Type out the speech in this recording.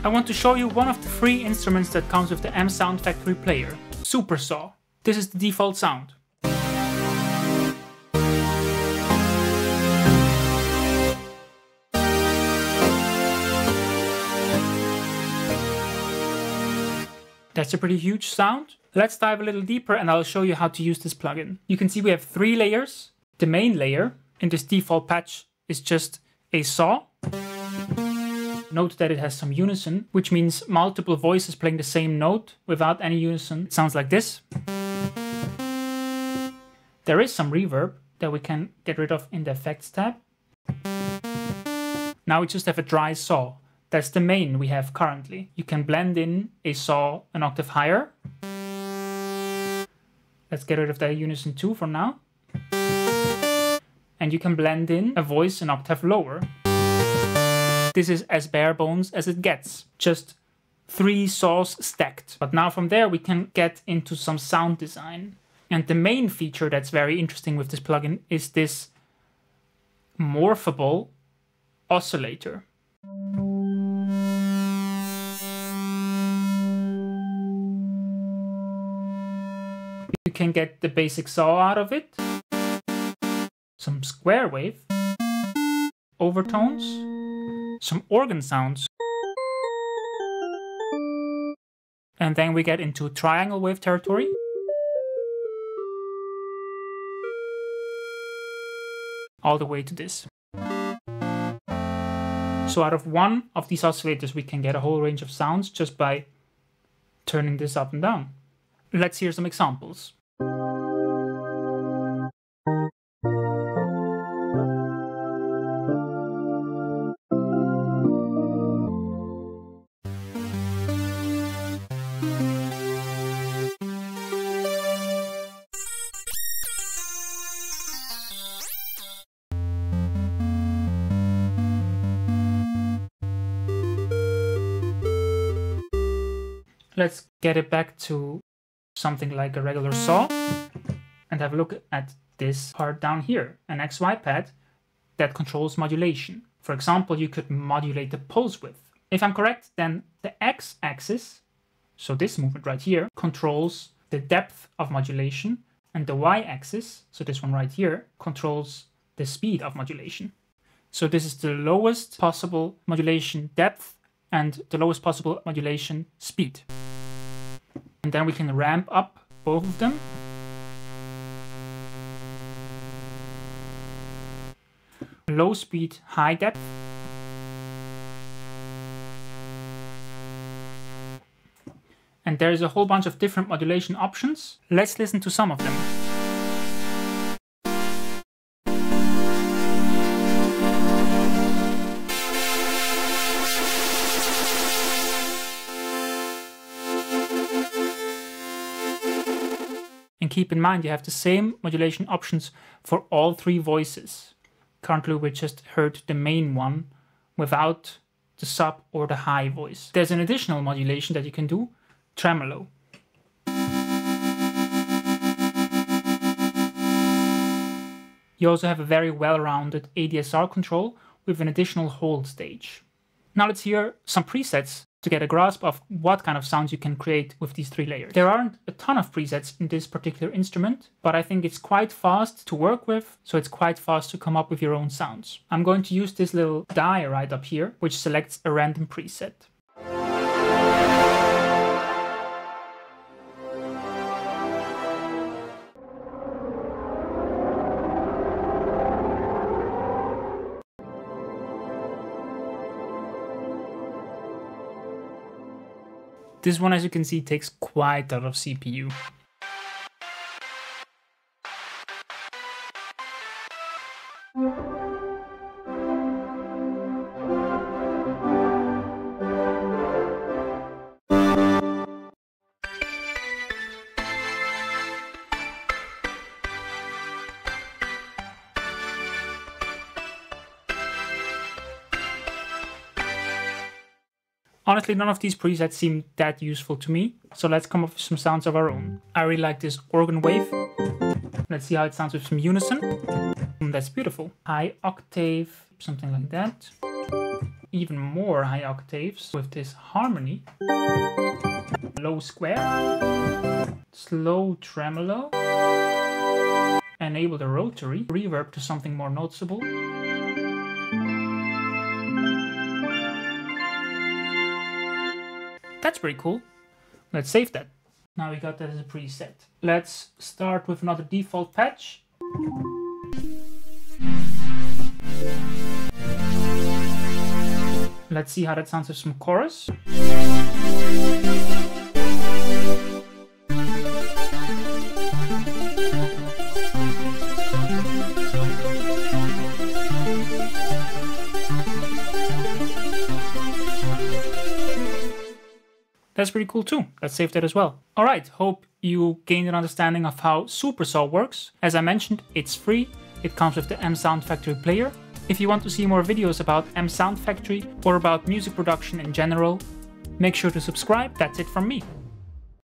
I want to show you one of the free instruments that comes with the MSoundFactoryPlayer, Supersaw. This is the default sound. That's a pretty huge sound. Let's dive a little deeper and I'll show you how to use this plugin. You can see we have 3 layers. The main layer in this default patch is just a saw. Note that it has some unison, which means multiple voices playing the same note without any unison. It sounds like this. There is some reverb that we can get rid of in the Effects tab. Now we just have a dry saw. That's the main we have currently. You can blend in a saw an octave higher. Let's get rid of that unison 2 for now. And you can blend in a voice an octave lower. This is as bare bones as it gets. Just 3 saws stacked. But now from there we can get into some sound design. And the main feature that's very interesting with this plugin is this morphable oscillator. You can get the basic saw out of it, some square wave, overtones, some organ sounds, and then we get into triangle wave territory. All the way to this. So out of one of these oscillators we can get a whole range of sounds just by turning this up and down. Let's hear some examples. Let's get it back to something like a regular saw and have a look at this part down here, an XY pad that controls modulation. For example, you could modulate the pulse width. If I'm correct, then the X-axis, so this movement right here, controls the depth of modulation, and the Y-axis, so this one right here, controls the speed of modulation. So this is the lowest possible modulation depth and the lowest possible modulation speed. And then we can ramp up both of them. Low speed, high depth. And there's a whole bunch of different modulation options. Let's listen to some of them. And keep in mind, you have the same modulation options for all 3 voices. Currently, we just heard the main one without the sub or the high voice. There's an additional modulation that you can do, tremolo. You also have a very well-rounded ADSR control with an additional hold stage. Now let's hear some presets to get a grasp of what kind of sounds you can create with these 3 layers. There aren't a ton of presets in this particular instrument, but I think it's quite fast to work with, so it's quite fast to come up with your own sounds. I'm going to use this little die right up here, which selects a random preset. This one, as you can see, takes quite a lot of CPU. Honestly, none of these presets seem that useful to me, so let's come up with some sounds of our own. I really like this organ wave. Let's see how it sounds with some unison. That's beautiful. High octave, something like that. even more high octaves with this harmony. Low square, slow tremolo, enable the rotary reverb to something more noticeable. That's pretty cool. Let's save that. Now we got that as a preset. Let's start with another default patch. Let's see how that sounds with some chorus. That's pretty cool too. Let's save that as well. Alright, hope you gained an understanding of how Supersaw works. As I mentioned, it's free. It comes with the MSoundFactoryPlayer. If you want to see more videos about MSoundFactory or about music production in general, make sure to subscribe. That's it from me.